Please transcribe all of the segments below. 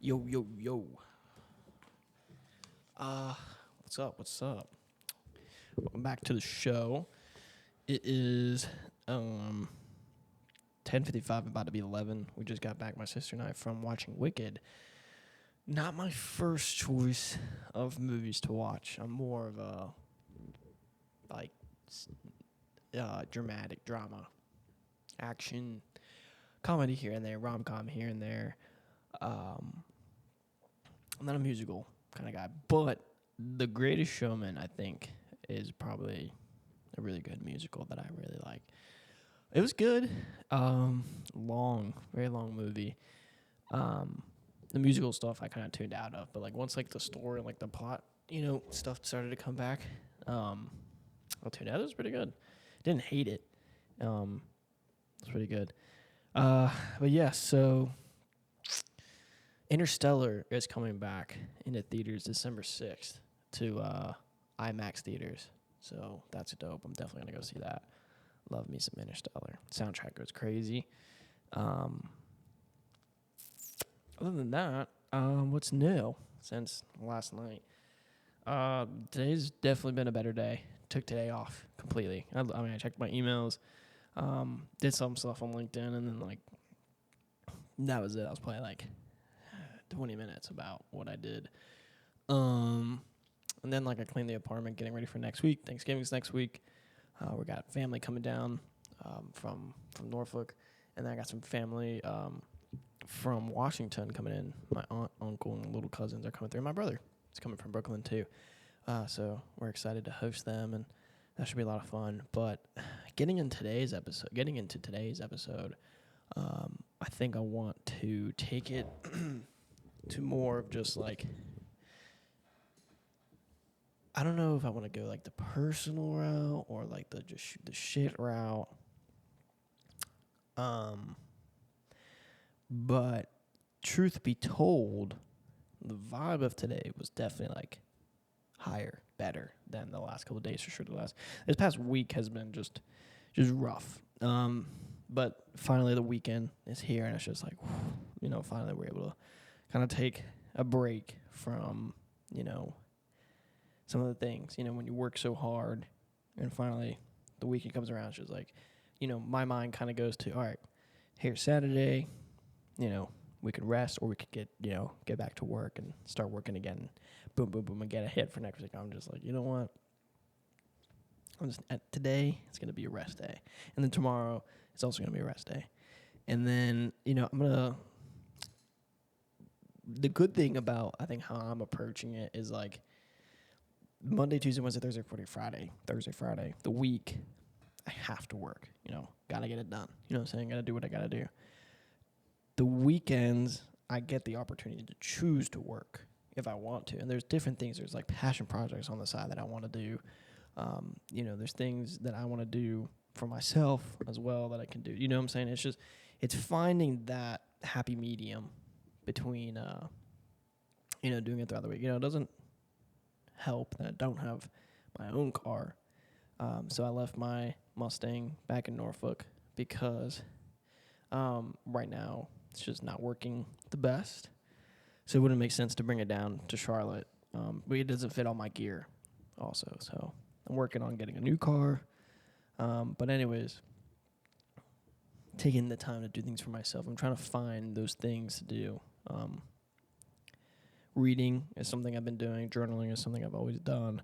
Yo, yo, yo. What's up? What's up? Welcome back to the show. It is 10:55, about to be 11. We just got back, my sister and I, from watching Wicked. Not my first choice of movies to watch. I'm more of a dramatic drama, action, comedy here and there, rom-com here and there. I'm not a musical kind of guy, but The Greatest Showman, I think, is probably a really good musical that I really like. It was good. Very long movie. The musical stuff I kind of tuned out of, but like once like the story and like the plot, stuff started to come back, I tuned out. It was pretty good. Didn't hate it. It's pretty good. But yeah, so Interstellar is coming back into theaters December 6th to IMAX theaters. So that's dope. I'm definitely going to go see that. Love me some Interstellar. Soundtrack goes crazy. Other than that, what's new since last night? Today's definitely been a better day. Took today off completely. I checked my emails, did some stuff on LinkedIn, and then that was it. I was playing 20 minutes about what I did. And then I cleaned the apartment, getting ready for next week. Thanksgiving's next week. We got family coming down from Norfolk, and then I got some family from Washington coming in. My aunt, uncle, and little cousins are coming through. My brother is coming from Brooklyn too. So we're excited to host them, and that should be a lot of fun. But getting into today's episode, I think I want to take it to more of just I don't know if I want to go the personal route or the just shoot the shit route. But truth be told, the vibe of today was definitely higher, better than the last couple of days for sure. This past week has been just rough. But finally the weekend is here, and it's just finally we're able to kind of take a break from, some of the things, when you work so hard and finally the weekend comes around, it's just my mind kind of goes to, all right, here's Saturday, we could rest or we could get back to work and start working again. Boom, boom, boom, and get a hit for next week. I'm just you know what? Today, it's going to be a rest day. And then tomorrow, it's also going to be a rest day. And then, the good thing about, I think, how I'm approaching it is Monday, Tuesday, Wednesday, Thursday, Friday, the week, I have to work, got to get it done. You know what I'm saying? Got to do what I got to do. The weekends, I get the opportunity to choose to work if I want to. And there's different things. There's passion projects on the side that I want to do. There's things that I want to do for myself as well that I can do. You know what I'm saying? It's finding that happy medium between, doing it throughout the week. It doesn't help that I don't have my own car. So I left my Mustang back in Norfolk because right now it's just not working the best. So it wouldn't make sense to bring it down to Charlotte. But it doesn't fit all my gear also. So I'm working on getting a new car. But anyways, taking the time to do things for myself. I'm trying to find those things to do. Reading is something I've been doing. Journaling is something I've always done.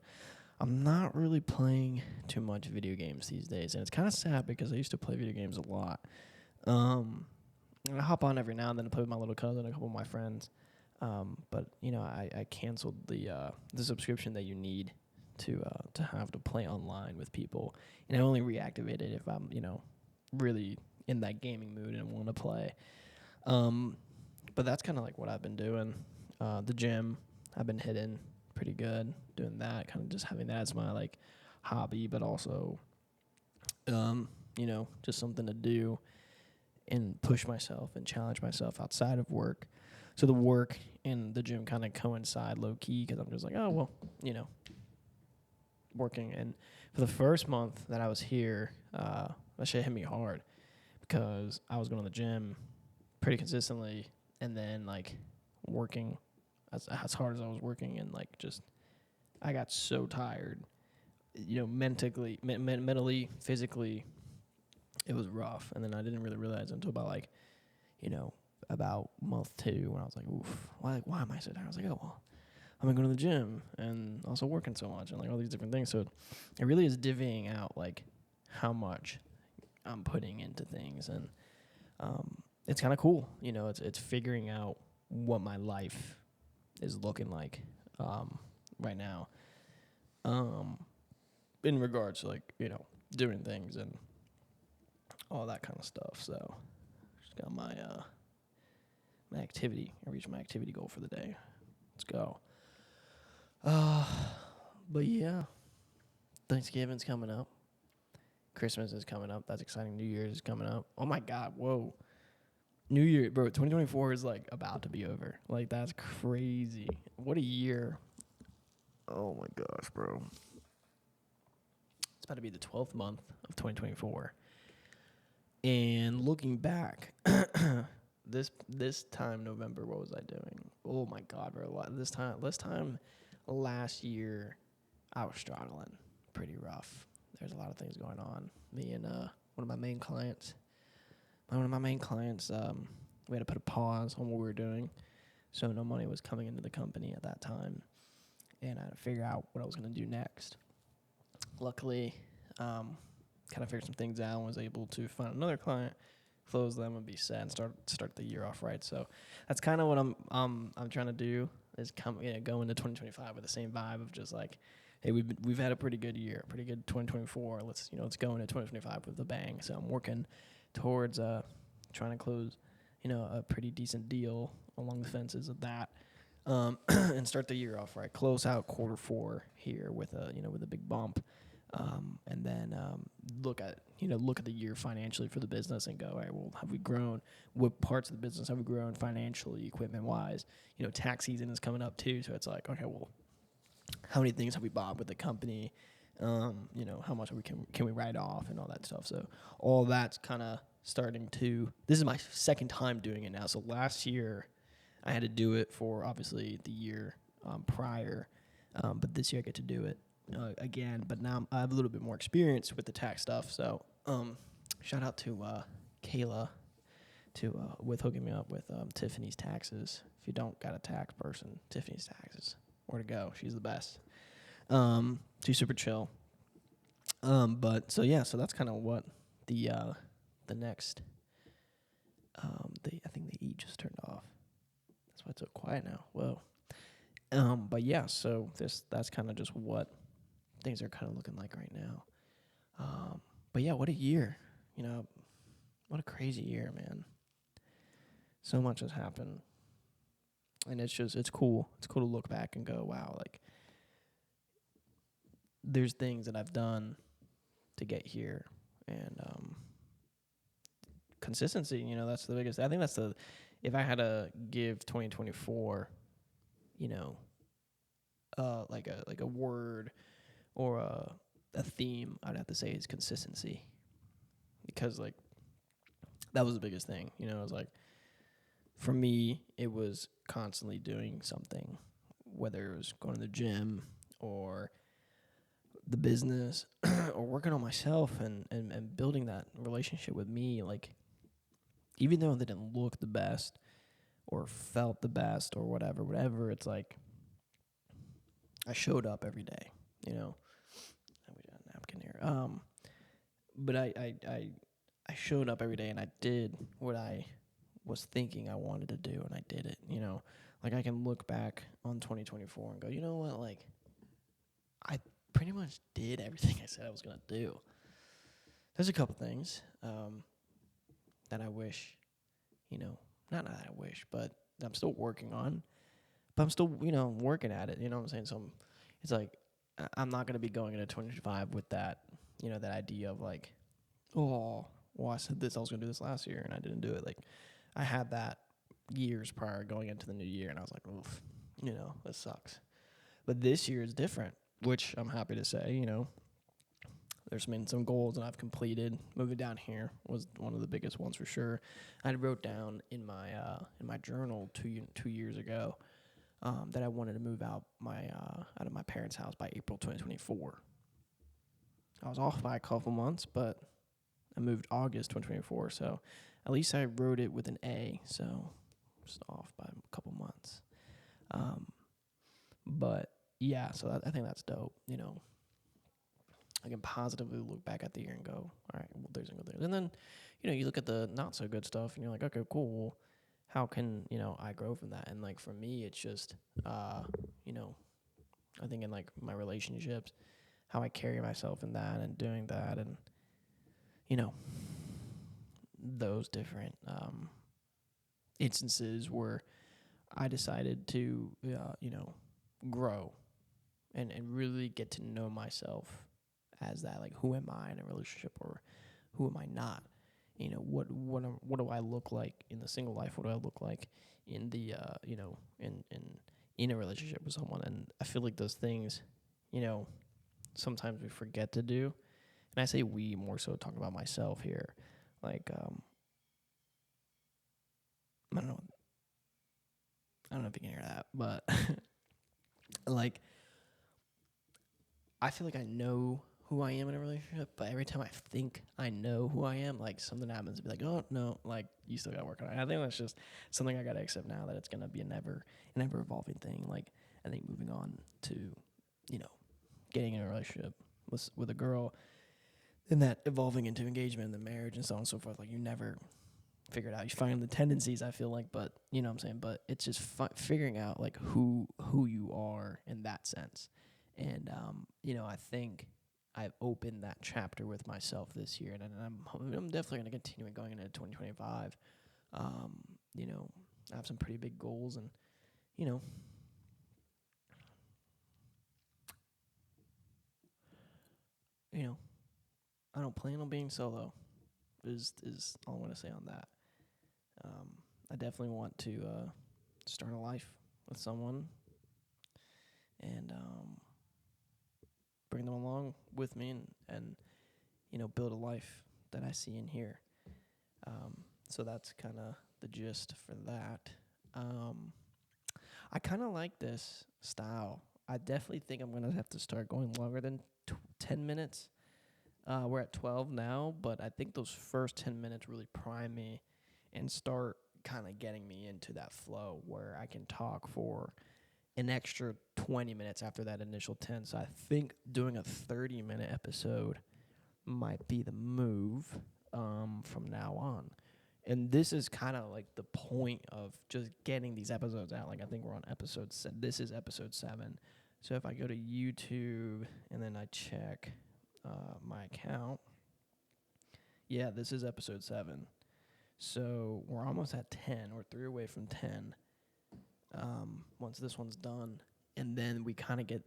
I'm not really playing too much video games these days. And it's kind of sad because I used to play video games a lot. I hop on every now and then to play with my little cousin and a couple of my friends. But I canceled the subscription that you need to have to play online with people, and I only reactivate it if I'm really in that gaming mood and want to play. But that's kind of what I've been doing. The gym, I've been hitting pretty good, doing that, kind of just having that as my hobby, but also just something to do and push myself and challenge myself outside of work. So the work and the gym kind of coincide low-key because I'm just working. And for the first month that I was here, that shit hit me hard because I was going to the gym pretty consistently. And then, working as hard as I was working, and like just I got so tired, mentally, physically, it was rough. And then I didn't really realize until about like, about month 2 when I was like, oof, why am I so tired? I was like, oh, well, I'm going to go to the gym and also working so much and like all these different things. So it really is divvying out like how much I'm putting into things. And it's kind of cool. It's figuring out what my life is looking like right now in regards to like, doing things and all that kind of stuff. So just got my activity. I reached my activity goal for the day. Let's go. But yeah, Thanksgiving's coming up. Christmas is coming up. That's exciting. New Year's is coming up. Oh my God, whoa. New Year, bro, 2024 is like about to be over. Like that's crazy. What a year. Oh my gosh, bro. It's about to be the 12th month of 2024. And looking back, this time November, what was I doing? Oh my God, bro. This time last year, I was struggling pretty rough. There's a lot of things going on. Me and one of my main clients, we had to put a pause on what we were doing. So no money was coming into the company at that time. And I had to figure out what I was going to do next. Luckily, kind of figured some things out and was able to find another client, close them, and be set and start the year off right. So that's kind of what I'm trying to do is go into 2025 with the same vibe of just like, hey, we've had a pretty good year, pretty good 2024. Let's go into 2025 with a bang. So I'm working towards trying to close, a pretty decent deal along the fences of that. And start the year off right. Close out Q4 here with a big bump, and then look at the year financially for the business and go, all right, well, have we grown? What parts of the business have we grown financially, equipment wise? Tax season is coming up too, so it's like, okay, well, how many things have we bought with the company? How much can we write off and all that stuff. So all that's kind of starting to. This is my second time doing it now. So last year, I had to do it for, obviously, the year prior, but this year I get to do it again. But now I have a little bit more experience with the tax stuff. So shout out to Kayla with hooking me up with Tiffany's Taxes. If you don't got a tax person, Tiffany's Taxes, where to go? She's the best. She's super chill. But so that's kind of what the next. I think the E just turned off. That's why it's so quiet now. Whoa. But yeah, so that's kind of just what things are kind of looking like right now. But yeah, what a year. What a crazy year, man. So much has happened. And it's cool. It's cool to look back and go, wow, like there's things that I've done to get here. And consistency, that's the biggest. I think that's if I had to give 2024, like a word or a theme, I'd have to say is consistency, because like that was the biggest thing. It was like for me, it was constantly doing something, whether it was going to the gym or the business or working on myself and building that relationship with me. Like, even though they didn't look the best or felt the best or whatever, it's like I showed up every day, We got a napkin here. But I showed up every day and I did what I was thinking I wanted to do, and I did it, Like, I can look back on 2024 and go, you know what, like, I pretty much did everything I said I was going to do. There's a couple things that I wish, not that I wish, but I'm still working on. But I'm still, working at it, you know what I'm saying? So it's like, I'm not going to be going into 2025 with that, that idea of like, oh, well, I said this, I was going to do this last year, and I didn't do it. Like, I had that years prior going into the new year, and I was like, oof, this sucks. But this year is different, which I'm happy to say, there's been some goals that I've completed. Moving down here was one of the biggest ones for sure. I wrote down in my journal 2 years ago that I wanted to move out of my parents' house by April 2024. I was off by a couple months, but I moved August 2024. So at least I wrote it with an A. So just off by a couple months. But yeah, so I think that's dope. I can positively look back at the year and go, all right, well, there's a good thing. And then, you look at the not so good stuff and you're like, okay, cool. Well, how can, I grow from that? And like for me, it's just, I think in like my relationships, how I carry myself in that and doing that and, those different instances where I decided to, grow and really get to know myself as that, like, who am I in a relationship or who am I not? What do I look like in the single life? What do I look like in the, in a relationship with someone? And I feel like those things, sometimes we forget to do. And I say we more so talking about myself here. Like, I don't know. I don't know if you can hear that, but like, I feel like I know who I am in a relationship, but every time I think I know who I am, like something happens to be like, oh no, like you still gotta work on it. I think that's just something I gotta accept now, that it's gonna be an ever evolving thing. Like I think moving on to, getting in a relationship with a girl, and that evolving into engagement and then marriage and so on and so forth, like you never figure it out. You find the tendencies, I feel like, but you know what I'm saying? But it's just figuring out like who you are in that sense. And, I think I've opened that chapter with myself this year, and I'm definitely going to continue going into 2025. I have some pretty big goals, and, I don't plan on being solo is all I'm going to say on that. I definitely want to start a life with someone and bring them along with me and build a life that I see in here. So that's kind of the gist for that. I kind of like this style. I definitely think I'm going to have to start going longer than 10 minutes. We're at 12 now, but I think those first 10 minutes really prime me and start kind of getting me into that flow where I can talk for an extra 20 minutes after that initial 10. So I think doing a 30-minute episode might be the move from now on. And this is kind of like the point of just getting these episodes out. Like I think we're on episode 7. This is episode 7. So if I go to YouTube and then I check my account, yeah, this is episode 7. So we're almost at 10. We're 3 away from 10. Once this one's done, and then we kind of get,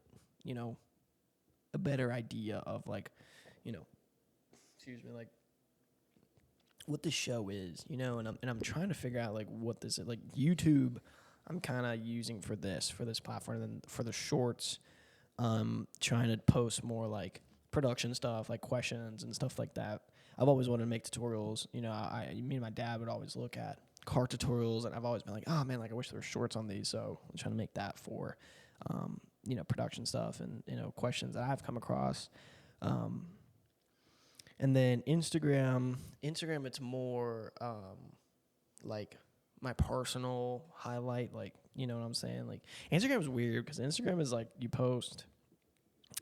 a better idea of like, like what the show is, and I'm trying to figure out like what this is. Like YouTube, I'm kind of using for this platform, and then for the shorts, trying to post more like production stuff, like questions and stuff like that. I've always wanted to make tutorials. Me and my dad would always look at car tutorials, and I've always been like, oh man, like I wish there were shorts on these. So I'm trying to make that for, production stuff and, questions that I've come across. And then Instagram, it's more like my personal highlight, like, you know what I'm saying? Like Instagram is weird because Instagram is like you post,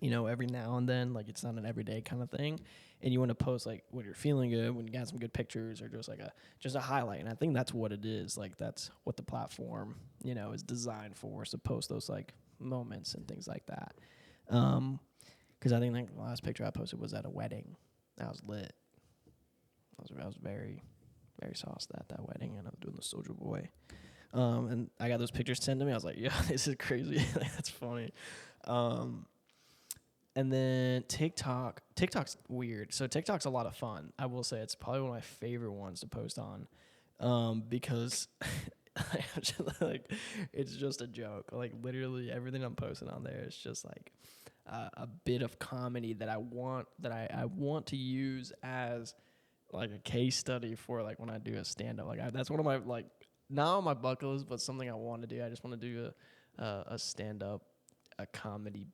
every now and then, like it's not an everyday kind of thing. And you want to post like when you're feeling good, when you got some good pictures, or just like a highlight. And I think that's what it is. Like that's what the platform, is designed for, is to post those like moments and things like that. Because I think like the last picture I posted was at a wedding. That was lit. I was very, very sauced at that wedding, and I was doing the Soulja Boy. And I got those pictures sent to me. I was like, yeah, this is crazy. Like, that's funny. And then TikTok's weird. So TikTok's a lot of fun. I will say it's probably one of my favorite ones to post on, because like it's just a joke. Like literally everything I'm posting on there is just like a bit of comedy that I want to use as like a case study for like when I do a stand up. Like that's one of my like not on my bucket list, but something I want to do. I just want to do a stand up, a comedy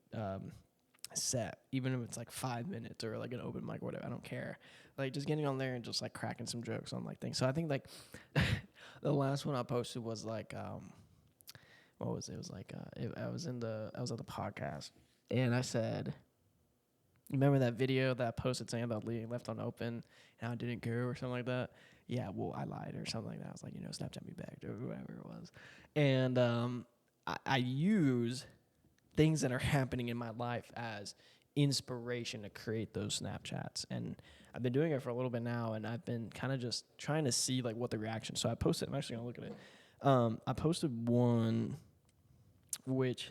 set, even if it's like 5 minutes or like an open mic or whatever. I don't care. Like just getting on there and just like cracking some jokes on like things. So I think like the last one I posted was like what was it? It was like I was at the podcast and I said, remember that video that I posted saying about leaving left unopen and I didn't go or something like that? Yeah, well, I lied or something like that. I was like, Snapchat me back or whatever it was. And I use things that are happening in my life as inspiration to create those Snapchats. And I've been doing it for a little bit now, and I've been kind of just trying to see like what the reaction. So I posted. I'm actually gonna look at it. I posted one, which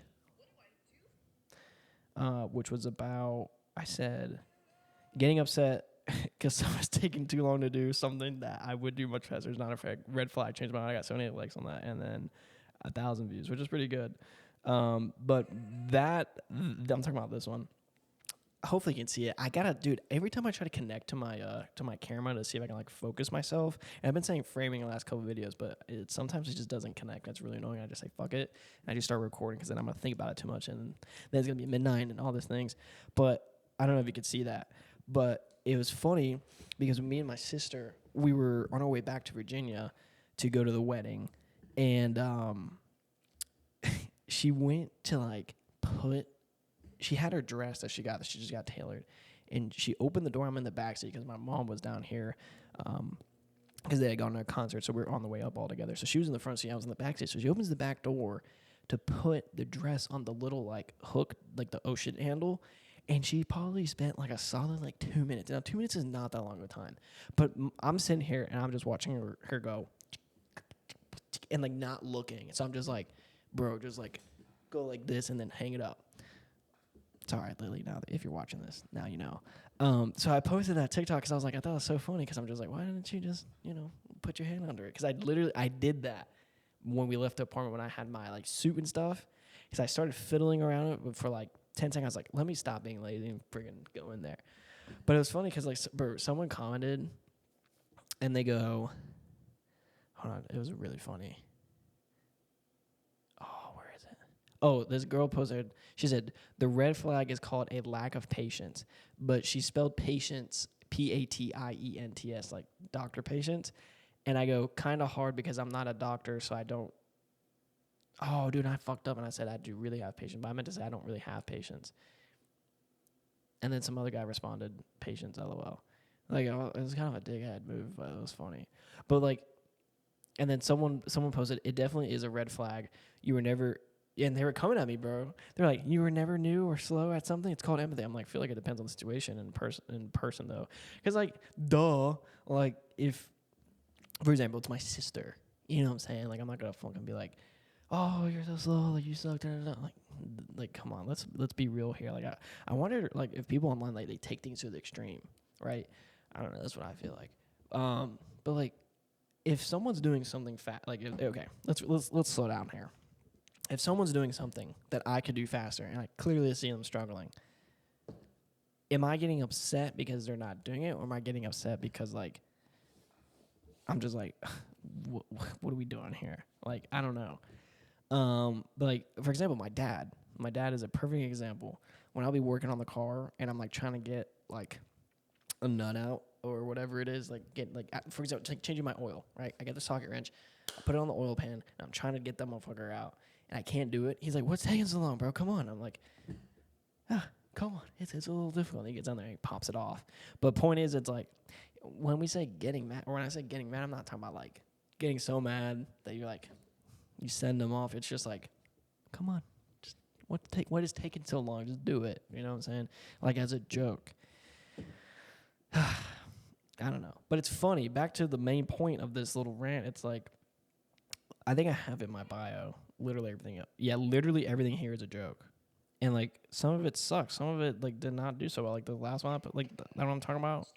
was about. I said getting upset because someone's taking too long to do something that I would do much faster. It's not a red flag. Changed my mind. I got 78 likes on that, and then 1,000 views, which is pretty good. But I'm talking about this one. Hopefully you can see it. I gotta, dude. Every time I try to connect to my camera to see if I can like focus myself, and I've been saying framing in the last couple of videos, but sometimes it just doesn't connect. That's really annoying. I just say fuck it, and I just start recording because then I'm gonna think about it too much, and then it's gonna be midnight and all these things. But I don't know if you could see that, but it was funny because me and my sister, we were on our way back to Virginia to go to the wedding, and she went to like she had her dress that she just got tailored, and she opened the door. I'm in the back seat because my mom was down here because they had gone to a concert, so we were on the way up all together. So she was in the front seat, I was in the back seat. So she opens the back door to put the dress on the little like hook, like the ocean handle, and she probably spent like a solid like 2 minutes. Now 2 minutes is not that long of a time, but I'm sitting here and I'm just watching her go and like not looking. So I'm just like, bro, just like go like this and then hang it up. It's all right, Lily. Now, if you're watching this, now you know. So I posted that TikTok because I was like, I thought it was so funny because I'm just like, why didn't you just, put your hand under it? Because I did that when we left the apartment when I had my like suit and stuff. Because I started fiddling around it for like 10 seconds. I was like, let me stop being lazy and friggin' go in there. But it was funny because like someone commented and they go, hold on, it was really funny. Oh, this girl posted, she said, the red flag is called a lack of patience, but she spelled patience, Patients, like doctor patience. And I go, kind of hard because I'm not a doctor, so I don't. Oh, dude, I fucked up and I said I do really have patience, but I meant to say I don't really have patience. And then some other guy responded, patience, LOL. Like, it was kind of a dickhead move, but it was funny. But like, and then someone posted, it definitely is a red flag. You were never. And they were coming at me, bro. They're like, you were never new or slow at something? It's called empathy. I'm like, I feel like it depends on the situation in person though. Because, like, duh. Like, if, for example, it's my sister. You know what I'm saying? Like, I'm not going to fucking be like, oh, you're so slow. Like, you suck. Da, da, da. Like, come on. Let's be real here. Like, I wonder, like, if people online, like, they take things to the extreme, right? I don't know. That's what I feel like. But, like, if someone's doing something like, okay, let's slow down here. If someone's doing something that I could do faster and I clearly see them struggling, am I getting upset because they're not doing it, or am I getting upset because, like, I'm just like, what are we doing here? Like, I don't know. But, like, for example, my dad is a perfect example. When I'll be working on the car and I'm, like, trying to get, like, a nut out or whatever it is, like, for example, changing my oil, right? I get the socket wrench, I put it on the oil pan, and I'm trying to get that motherfucker out. And I can't do it. He's like, what's taking so long, bro? Come on. I'm like, come on. It's a little difficult. And he gets on there and he pops it off. But point is, it's like, when we say getting mad, or when I say getting mad, I'm not talking about like getting so mad that you're like, you send them off. It's just like, come on. Just what is taking so long? Just do it. You know what I'm saying? Like, as a joke. I don't know. But it's funny. Back to the main point of this little rant. It's like, I think I have in my bio literally everything. Literally everything here is a joke, and like some of it sucks. Some of it like did not do so well. Like the last one, I put, like that what I'm talking about.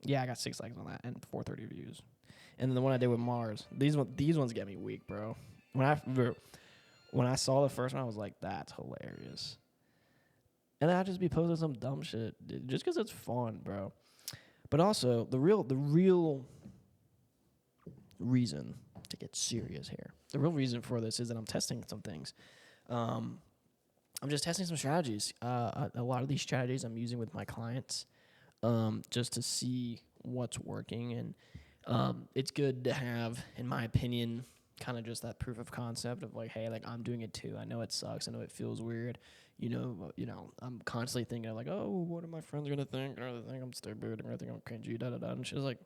Yeah, I got 6 likes on that and 430 views. And then the one I did with Mars. These ones get me weak, bro. When I saw the first one, I was like, that's hilarious. And then I'd just be posting some dumb shit, dude, just because it's fun, bro. But also, the real reason to get serious here, the real reason for this is that I'm testing some things. I'm just testing some strategies. A lot of these strategies I'm using with my clients, just to see what's working. And it's good to have, in my opinion, kind of just that proof of concept of like, hey, like I'm doing it too. I know it sucks. I know it feels weird. You know, I'm constantly thinking like, oh, what are my friends gonna think? They're gonna think I'm stupid. They're gonna think I'm cringy. Da da da. And she's like,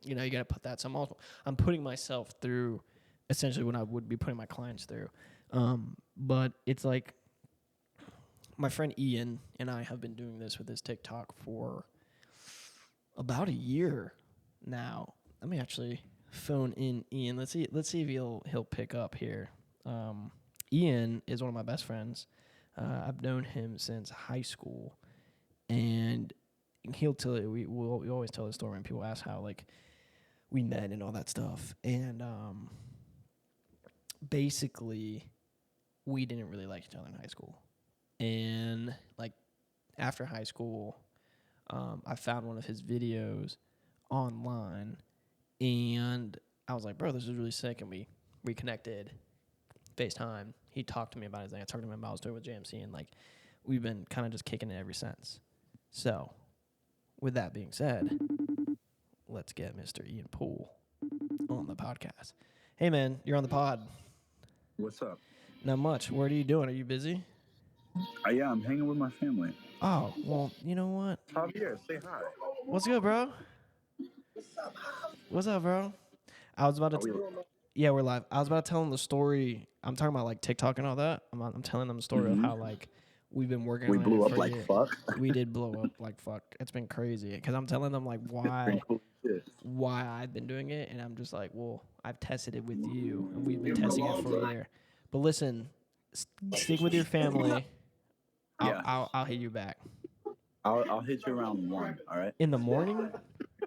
you know, you gotta put that. So I'm putting myself through essentially what I would be putting my clients through. But it's like my friend Ian and I have been doing this with this TikTok for about a year now. Let me actually phone in Ian. Let's see if he'll pick up here. Ian is one of my best friends. I've known him since high school, and he'll tell it. We always tell the story when people ask how like we met and all that stuff. And basically, we didn't really like each other in high school. And like after high school, I found one of his videos online, and I was like, bro, this is really sick. And we reconnected, FaceTime. He talked to me about his thing. I talked to him about what I was doing with JMC, and like we've been kind of just kicking it ever since. So, with that being said, let's get Mr. Ian Poole on the podcast. Hey, man, you're on the pod. What's up? Not much. What are you doing? Are you busy? Yeah, I'm hanging with my family. Oh, well, you know what? Javier, say hi. What's good, bro? What's up, bro? I was about to... Yeah, we're live. I was about to tell them the story. I'm talking about like TikTok and all that. I'm telling them the story of how like we've been working on it. We blew up like fuck. We did blow up like fuck. It's been crazy because I'm telling them like why I've been doing it, and I'm just like, well, I've tested it with you, and we've been testing it for a year. But listen, stick with your family. I'll hit you back. I'll hit you around 1. All right. In the morning?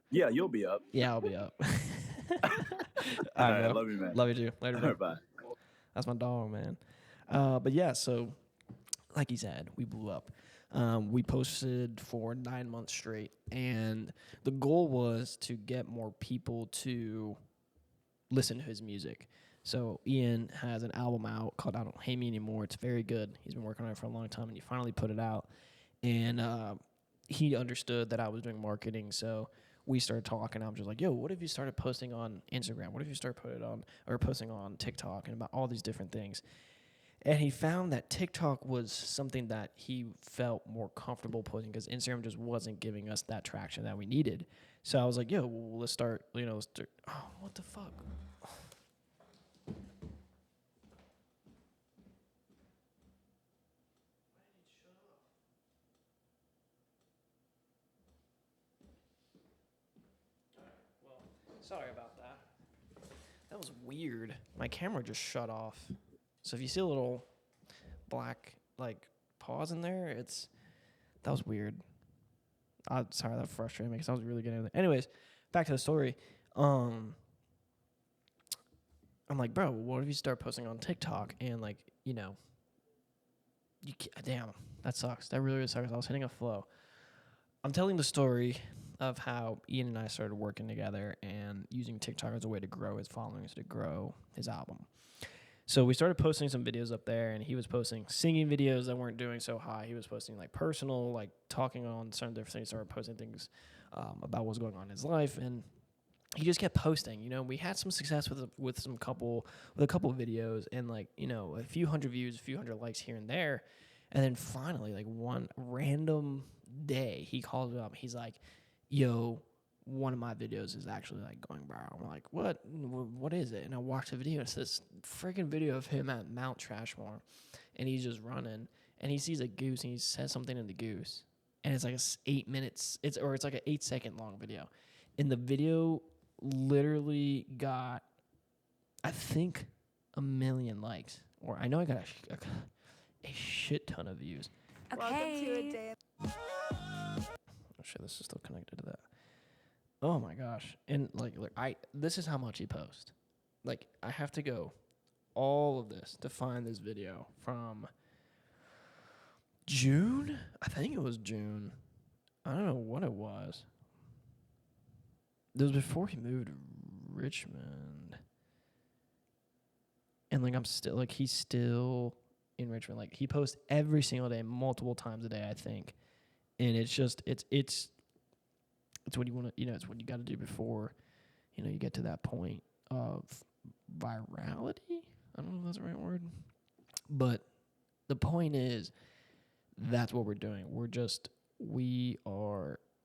Yeah, you'll be up. Yeah, I'll be up. All right, love you, man. Love you too. Later, bro. Bye. That's my dog, man. But yeah, so like he said, we blew up. We posted for 9 months straight, and the goal was to get more people to listen to his music. So Ian has an album out called I Don't Hate Me Anymore. It's very good. He's been working on it for a long time, and he finally put it out. And he understood that I was doing marketing, so we started talking. I'm just like, yo, what if you started posting on Instagram? What if you start posting on TikTok and about all these different things? And he found that TikTok was something that he felt more comfortable posting because Instagram just wasn't giving us that traction that we needed. So I was like, yo, well, let's start, oh, what the fuck? Sorry about that. That was weird. My camera just shut off. So if you see a little black like pause in there, that was weird. Sorry, that frustrated me because I was really getting it. Anyways, back to the story. I'm like, bro, what if you start posting on TikTok and like, damn, that sucks. That really, really sucks. I was hitting a flow. I'm telling the story of how Ian and I started working together and using TikTok as a way to grow his followings, to grow his album. So we started posting some videos up there, and he was posting singing videos that weren't doing so high. He was posting like personal, like talking on certain different things. Started posting things about what's going on in his life, and he just kept posting. We had some success with a couple of videos, and like a few hundred views, a few hundred likes here and there, and then finally, like one random day, he calls me up. He's like, yo, one of my videos is actually like going viral. I'm like, what is it? And I watched the video. It's this freaking video of him at Mount Trashmore, and he's just running, and he sees a goose, and he says something to the goose, and it's like 8 minutes. It's like an 8-second long video, and the video literally got, I think, 1 million likes, or I know I got a shit ton of views. Okay. Welcome to a day. Oh shit, this is still connected to that. Oh my gosh. And like this is how much he posts. Like I have to go all of this to find this video from June. I think it was June. I don't know what it was. It was before he moved to Richmond. And like I'm still like he's still in Richmond. Like he posts every single day, multiple times a day, I think. And it's just it's what you want to, it's what you got to do before, you get to that point of virality. I don't know if that's the right word, but the point is that's what we're doing.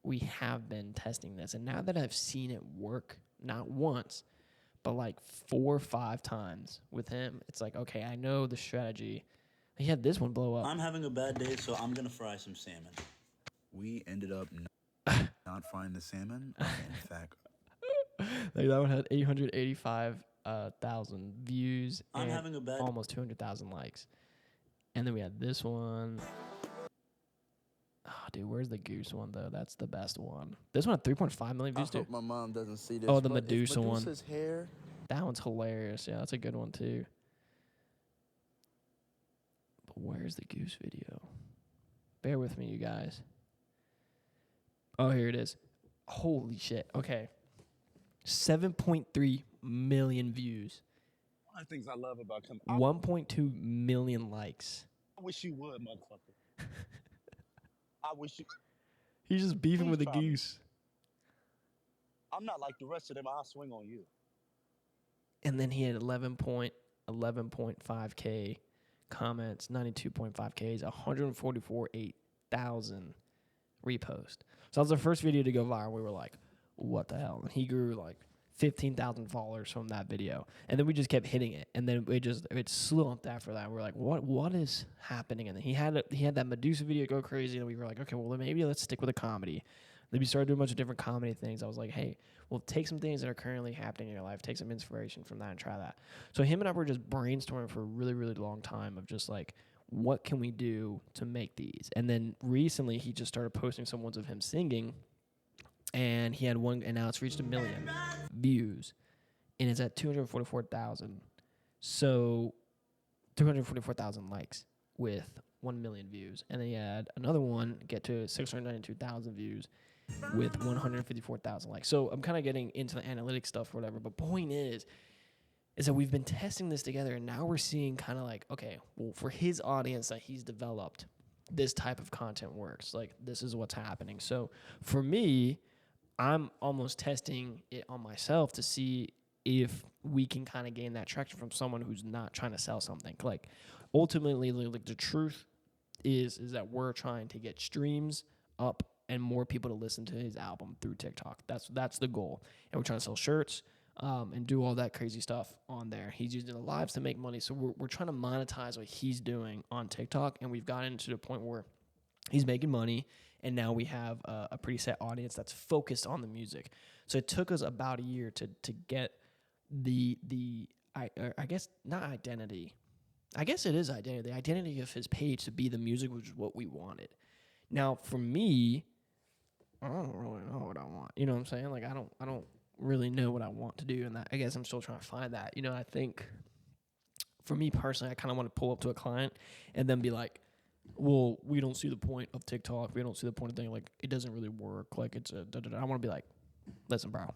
We have been testing this, and now that I've seen it work, not once, but like 4 or 5 times with him, it's like, okay, I know the strategy. He had this one blow up. I'm having a bad day, so I'm gonna fry some salmon. We ended up not frying the salmon. In fact, like that one had 885,000 views I'm and having a bad almost 200,000 likes. And then we had this one. Oh, dude, where's the goose one though? That's the best one. This one had 3.5 million views I too. hope my mom doesn't see this. Oh, the but if Medusa one. Medusa's hair. That one's hilarious. Yeah, that's a good one too. But where's the goose video? Bear with me, you guys. Oh, here it is. Holy shit. Okay. 7.3 million views. One of the things I love about coming. 1.2 million likes. I wish you would, motherfucker. I wish you. He's just beefing Please with the try me. goose. I'm not like the rest of them. I'll swing on you. And then he had 11.5K comments, 92.5Ks, 144,000 reposts. So that was the first video to go viral. We were like, what the hell? And he grew like 15,000 followers from that video. And then we just kept hitting it. And then it slumped after that. We were like, what is happening? And then he had that Medusa video go crazy. And we were like, okay, well, maybe let's stick with a comedy. Then we started doing a bunch of different comedy things. I was like, hey, well, take some things that are currently happening in your life, take some inspiration from that and try that. So him and I were just brainstorming for a really, really long time of just like, what can we do to make these? And then recently he just started posting some ones of him singing, and he had one, and now it's reached 1 million views, and it's at 244,000. So 244,000 likes with 1 million views. And then he had another one get to 692,000 views with 154,000 likes. So I'm kind of getting into the analytics stuff or whatever, but point is that we've been testing this together, and now we're seeing kind of like, okay, well, for his audience that he's developed, this type of content works. Like, this is what's happening. So for me, I'm almost testing it on myself to see if we can kind of gain that traction from someone who's not trying to sell something. Like, ultimately, like the truth is that we're trying to get streams up and more people to listen to his album through TikTok. That's the goal. And we're trying to sell shirts and do all that crazy stuff on there. He's using the lives to make money. So we're trying to monetize what he's doing on TikTok, and we've gotten to the point where he's making money, and now we have a pretty set audience that's focused on the music. So it took us about a year to get I guess not identity. I guess it is identity. The identity of his page to be the music, which is what we wanted. Now, for me, I don't really know what I want. You know what I'm saying? Like, I don't really know what I want to do, and that, I guess I'm still trying to find that. I think for me personally, I kind of want to pull up to a client and then be like, well, we don't see the point of TikTok. We don't see the point of thing. Like, it doesn't really work. Like, it's a da-da-da. I want to be like, listen, bro,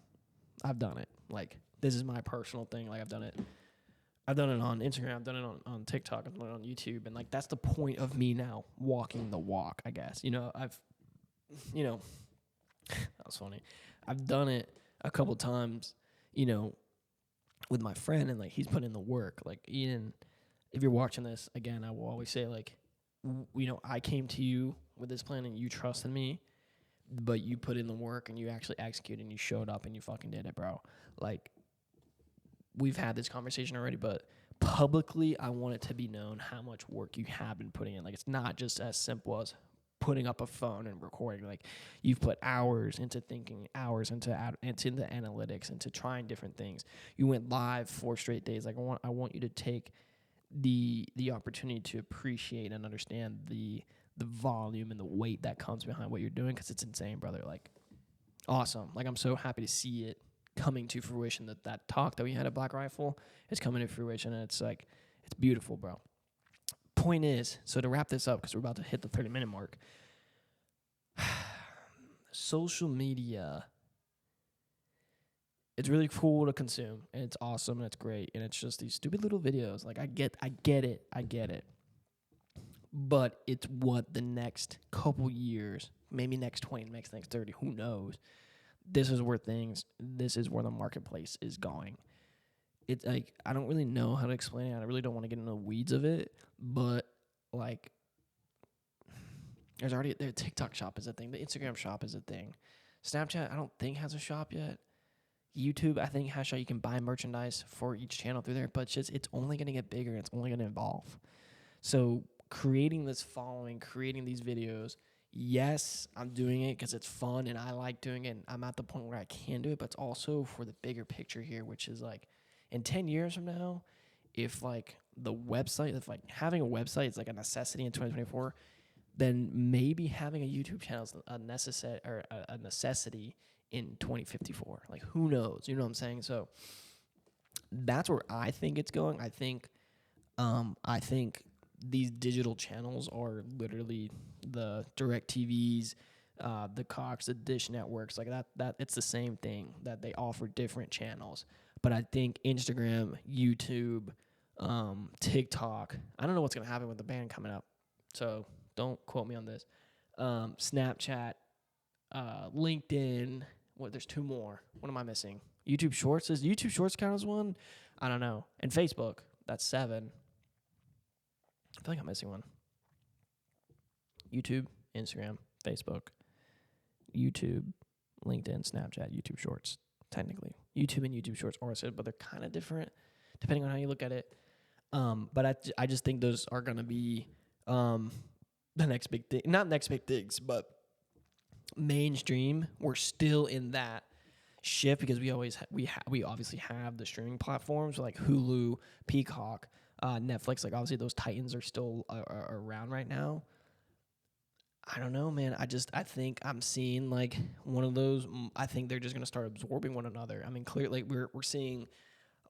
I've done it. Like, this is my personal thing. Like, I've done it on Instagram. I've done it on TikTok. I've done it on YouTube. And, like, that's the point of me now walking the walk, I guess. That was funny. I've done it a couple times, with my friend, and, like, he's put in the work. Like, Ian, if you're watching this, again, I will always say, like, I came to you with this plan and you trusted me, but you put in the work and you actually executed and you showed up and you fucking did it, bro. Like, we've had this conversation already, but publicly, I want it to be known how much work you have been putting in. Like, it's not just as simple as putting up a phone and recording. Like, you've put hours into thinking, hours into analytics, into trying different things. You went live 4 straight days. Like, I want you to take the opportunity to appreciate and understand the volume and the weight that comes behind what you're doing, because it's insane, brother. Like, awesome. Like, I'm so happy to see it coming to fruition, that talk that we had at Black Rifle is coming to fruition, and it's like, it's beautiful, bro. Point is, so to wrap this up, because we're about to hit the 30-minute mark, social media, it's really cool to consume, and it's awesome, and it's great, and it's just these stupid little videos. Like, I get it. But it's what the next couple years, maybe next 20, next 30, who knows? This is where the marketplace is going. It's like, I don't really know how to explain it. I really don't want to get into the weeds of it, but like, their TikTok shop is a thing. The Instagram shop is a thing. Snapchat, I don't think has a shop yet. YouTube, I think has you can buy merchandise for each channel through there, but it's only going to get bigger. It's only going to evolve. So creating this following, creating these videos, yes, I'm doing it because it's fun and I like doing it. And I'm at the point where I can do it, but it's also for the bigger picture here, which is like, in 10 years from now, if like having a website is like a necessity in 2024, then maybe having a YouTube channel is a necessity in 2054. Like, who knows? You know what I'm saying? So that's where I think it's going. I think these digital channels are literally the DirecTVs, the Cox, the Dish networks, like that. It's the same thing, that they offer different channels. But I think Instagram, YouTube, TikTok, I don't know what's going to happen with the ban coming up, so don't quote me on this. Snapchat, LinkedIn, there's 2 more. What am I missing? YouTube Shorts. Does YouTube Shorts count as one? I don't know. And Facebook, that's 7. I feel like I'm missing one. YouTube, Instagram, Facebook, YouTube, LinkedIn, Snapchat, YouTube Shorts. Technically, YouTube and YouTube Shorts are said, but they're kind of different depending on how you look at it. But I just think those are gonna be the next big thing. Not next big things, but mainstream. We're still in that shift because we obviously have the streaming platforms like Hulu, Peacock, Netflix. Like, obviously those titans are still around right now. I don't know, man. I think I'm seeing like one of those. I think they're just gonna start absorbing one another. I mean, clearly, like, we're seeing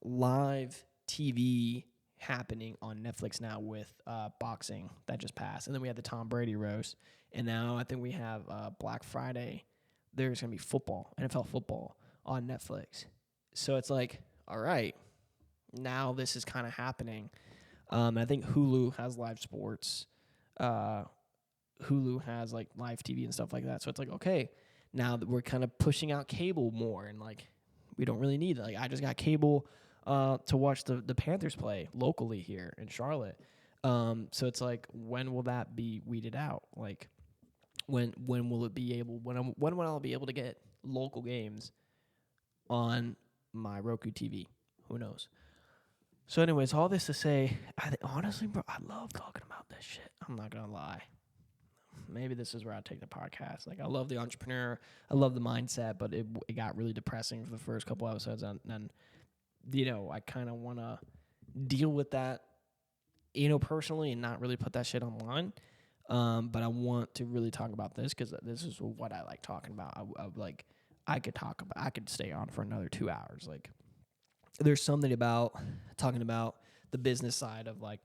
live TV happening on Netflix now with boxing that just passed, and then we had the Tom Brady roast, and now I think we have Black Friday. There's gonna be football, NFL football on Netflix. So it's like, all right, now this is kind of happening. I think Hulu has live sports. Hulu has like live TV and stuff like that. So it's like, okay, now that we're kind of pushing out cable more, and like, we don't really need it. Like, I just got cable to watch the Panthers play locally here in Charlotte. So it's like, when will that be weeded out? Like, when will it be able? When will I be able to get local games on my Roku TV? Who knows? So, anyways, all this to say, honestly, bro, I love talking about this shit. I'm not gonna lie. Maybe this is where I take the podcast. Like, I love the entrepreneur, I love the mindset, but it got really depressing for the first couple episodes, and you know, I kind of want to deal with that, you know, personally, and not really put that shit online. But I want to really talk about this because this is what I like talking about. I could stay on for another 2 hours. Like, there's something about talking about the business side of like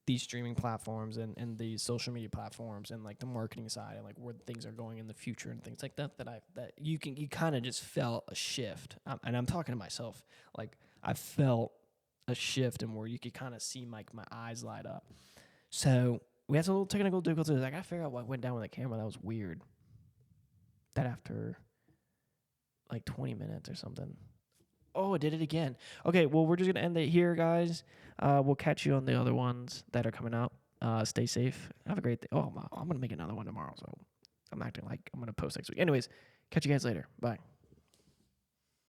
these streaming platforms and these social media platforms, and like the marketing side, and like where things are going in the future and things like that, that you kind of just felt a shift. And I'm talking to myself, like, I felt a shift, and where you could kind of see my eyes light up. So we had some little technical difficulties. Like, I figured out what went down with the camera. That was weird. That after like 20 minutes or something. Oh, it did it again. Okay, well, we're just going to end it here, guys. We'll catch you on the other ones that are coming out. Stay safe. Have a great day. Oh, I'm going to make another one tomorrow, so I'm acting like I'm going to post next week. Anyways, catch you guys later. Bye.